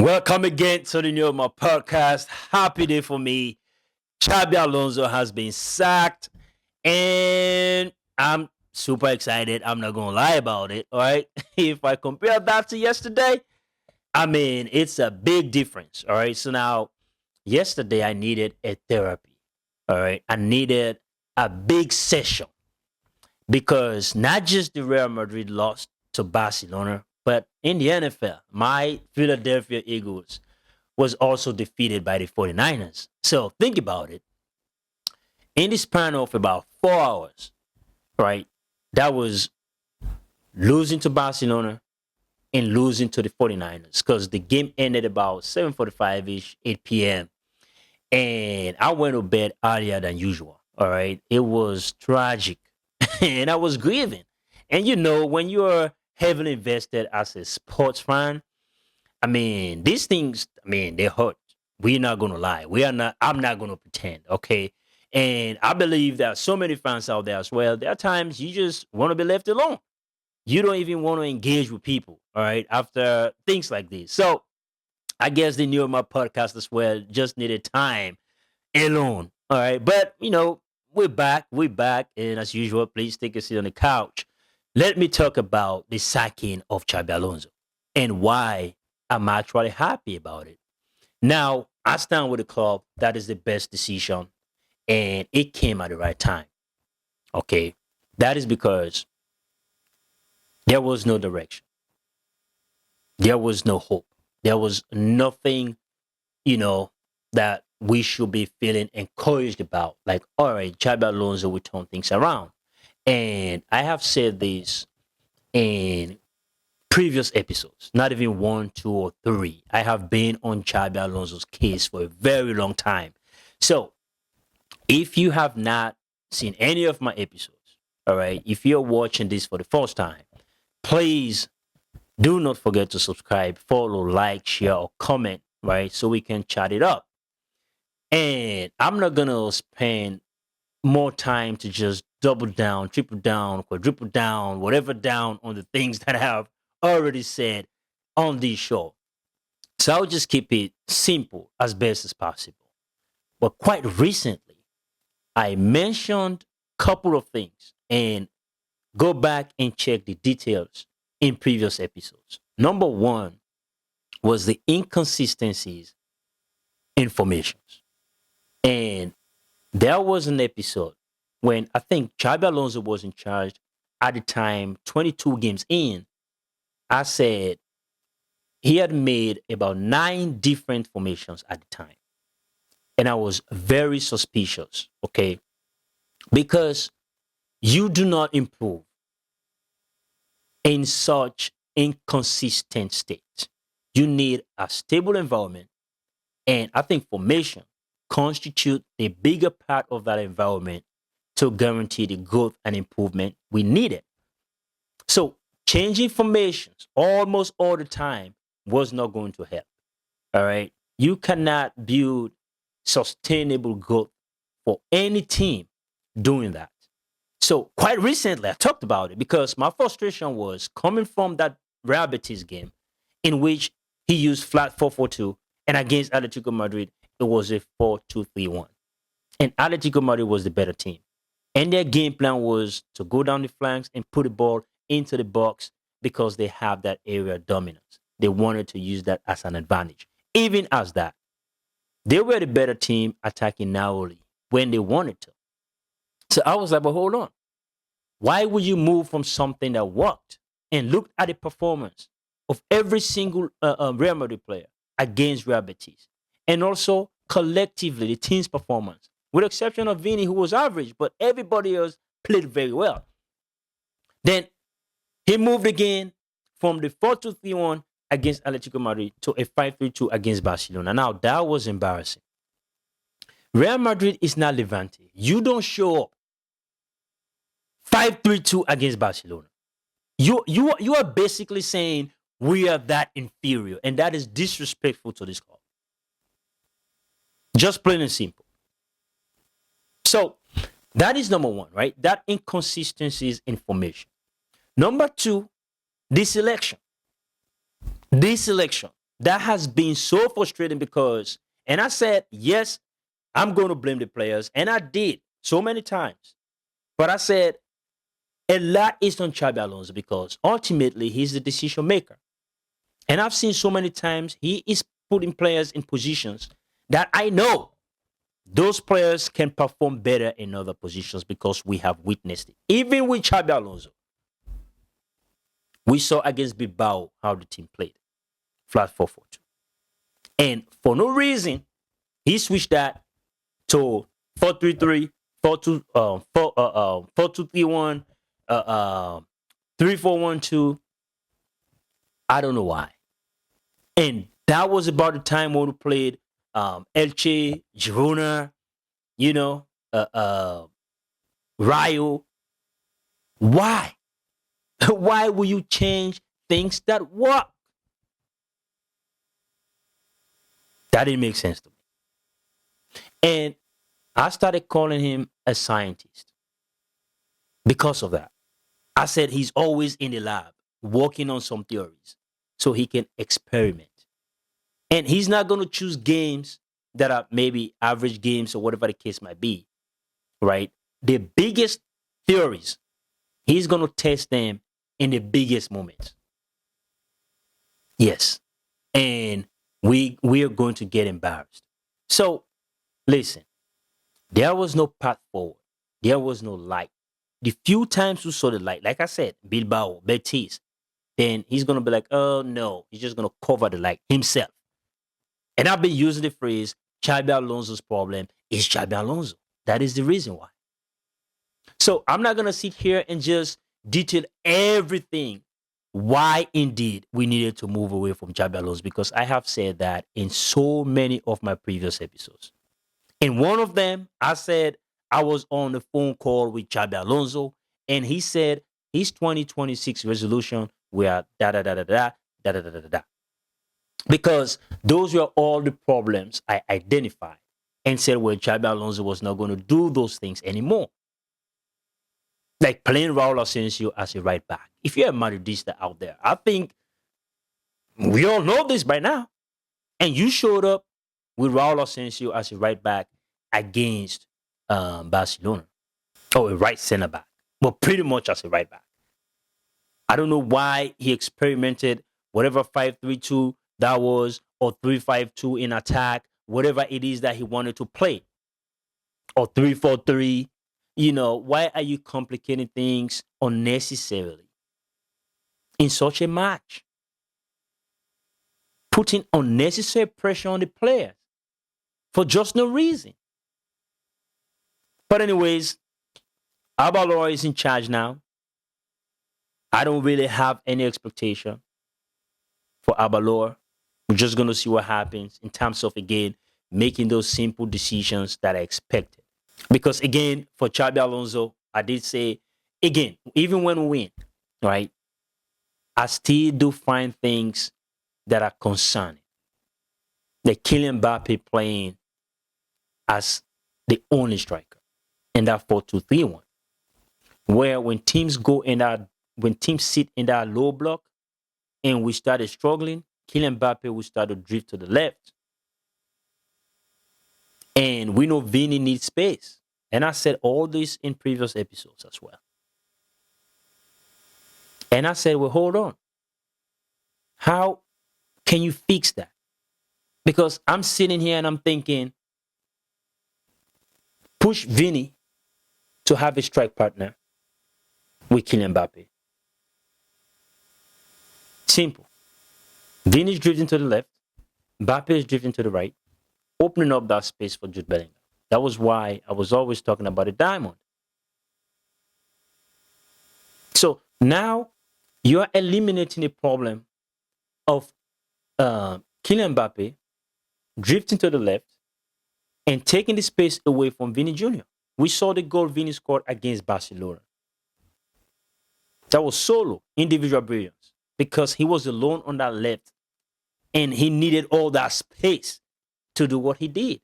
Welcome again to the new my podcast. Happy day for me. Xabi Alonso has been sacked, and I'm super excited. I'm not gonna lie about it. All right. If I compare that to yesterday, I mean it's a big difference. All right. So now, yesterday I needed a therapy. All right. I needed a big session because not just the Real Madrid lost to Barcelona, but in the NFL, my Philadelphia Eagles was also defeated by the 49ers. So think about it. In the span of about 4 hours, right, that was losing to Barcelona and losing to the 49ers because the game ended about 7:45-ish, 8 p.m. And I went to bed earlier than usual. All right. It was tragic. And I was grieving. And when you're heavily invested as a sports fan, I mean, these things, they hurt. We're not gonna lie. We are not, I'm not gonna pretend, okay? And I believe that so many fans out there as well, there are times you just want to be left alone. You don't even want to engage with people, all right, after things like this. So I guess they knew my podcast as well, just needed time alone. All right. But we're back. We're back. And as usual, please take a seat on the couch. Let me talk about the sacking of Xabi Alonso and why I'm actually happy about it. Now, I stand with the club. That is the best decision. And it came at the right time. Okay. That is because there was no direction. There was no hope. There was nothing, you know, that we should be feeling encouraged about. Like, all right, Xabi Alonso will turn things around. And I have said this in previous episodes, not even one, two, or three. I have been on Xabi Alonso's case for a very long time. So if you have not seen any of my episodes, all right, if you're watching this for the first time, please do not forget to subscribe, follow, like, share, or comment, right? So we can chat it up. And I'm not gonna spend more time to just double down, triple down, quadruple down, whatever down on the things that I have already said on this show. So I'll just keep it simple as best as possible. But quite recently, I mentioned a couple of things and go back and check the details in previous episodes. Number one was the inconsistencies in formations. And there was an episode when I think Xabi Alonso was in charge at the time, 22 games in. I said he had made about 9 different formations at the time. And I was very suspicious, okay? Because you do not improve in such inconsistent state. You need a stable environment. And I think formation constitute the bigger part of that environment to guarantee the growth and improvement we needed. So changing formations almost all the time was not going to help. All right. You cannot build sustainable growth for any team doing that. So quite recently, I talked about it because my frustration was coming from that Real Betis game in which he used flat 4-4-2, and against Atletico Madrid, it was a 4-2-3-1. And Atletico Madrid was the better team. And their game plan was to go down the flanks and put the ball into the box because they have that area dominance. They wanted to use that as an advantage. Even as that, they were the better team attacking narrowly when they wanted to. So I was like, but hold on. Why would you move from something that worked and look at the performance of every single Real Madrid player against Real Betis? And also collectively, the team's performance, with the exception of Vini, who was average, but everybody else played very well. Then he moved again from the 4-2-3-1 against Atletico Madrid to a 5-3-2 against Barcelona. Now, that was embarrassing. Real Madrid is not Levante. You don't show up 5-3-2 against Barcelona. You are basically saying we are that inferior, and that is disrespectful to this club. Just plain and simple. So that is number one, right? That inconsistencies in formation. Number two, this selection. that has been so frustrating because, and I said, yes, I'm going to blame the players, and I did so many times. But I said a lot is on Xabi Alonso because ultimately he's the decision maker. And I've seen so many times he is putting players in positions that I know those players can perform better in other positions because we have witnessed it. Even with Xabi Alonso, we saw against Bilbao how the team played. Flat 4-4-2. And for no reason, he switched that to 4-3-3, 4-2-3-1, 3-4-1-2. I don't know why. And that was about the time when we played Elche, Girona, you know, Rayo. Why? Why will you change things that work? That didn't make sense to me. And I started calling him a scientist because of that. I said he's always in the lab working on some theories so he can experiment. And he's not going to choose games that are maybe average games or whatever the case might be, right? The biggest theories, he's going to test them in the biggest moments. Yes. And we are going to get embarrassed. So, listen, there was no path forward. There was no light. The few times we saw the light, like I said, Bilbao, Betis, then he's going to be like, oh, no. He's just going to cover the light himself. And I've been using the phrase, Xabi Alonso's problem is Xabi Alonso. That is the reason why. So I'm not going to sit here and just detail everything why indeed we needed to move away from Xabi Alonso, because I have said that in so many of my previous episodes. In one of them, I said I was on the phone call with Xabi Alonso, and he said his 2026 resolution were da-da-da-da-da, da-da-da-da-da. Because those were all the problems I identified and said, well, Xabi Alonso was not going to do those things anymore. Like playing Raul Asensio as a right back. If you're a Madridista out there, I think we all know this by now. And you showed up with Raul Asensio as a right back against Barcelona. Or a right center back. But pretty much as a right back. I don't know why he experimented whatever 5-3-2 that was, or 3-5-2 in attack, whatever it is that he wanted to play, or 3-4-3. You know, why are you complicating things unnecessarily in such a match? Putting unnecessary pressure on the players for just no reason. But anyways, Abaloy is in charge now. I don't really have any expectation for Abalor. We're just going to see what happens in terms of, again, making those simple decisions that I expected. Because, again, for Xabi Alonso, I did say, again, even when we win, right, I still do find things that are concerning. The Kylian Mbappe playing as the only striker in that 4-2-3-1. Where when teams sit in that low block and we started struggling, Kylian Mbappe will start to drift to the left. And we know Vini needs space. And I said all this in previous episodes as well. And I said, well, hold on. How can you fix that? Because I'm sitting here and I'm thinking, push Vini to have a strike partner with Kylian Mbappe. Simple. Vini is drifting to the left. Mbappe is drifting to the right, opening up that space for Jude Bellingham. That was why I was always talking about a diamond. So now you are eliminating the problem of Kylian Mbappe drifting to the left and taking the space away from Vini Jr. We saw the goal Vini scored against Barcelona. That was solo, individual brilliance, because he was alone on that left and he needed all that space to do what he did.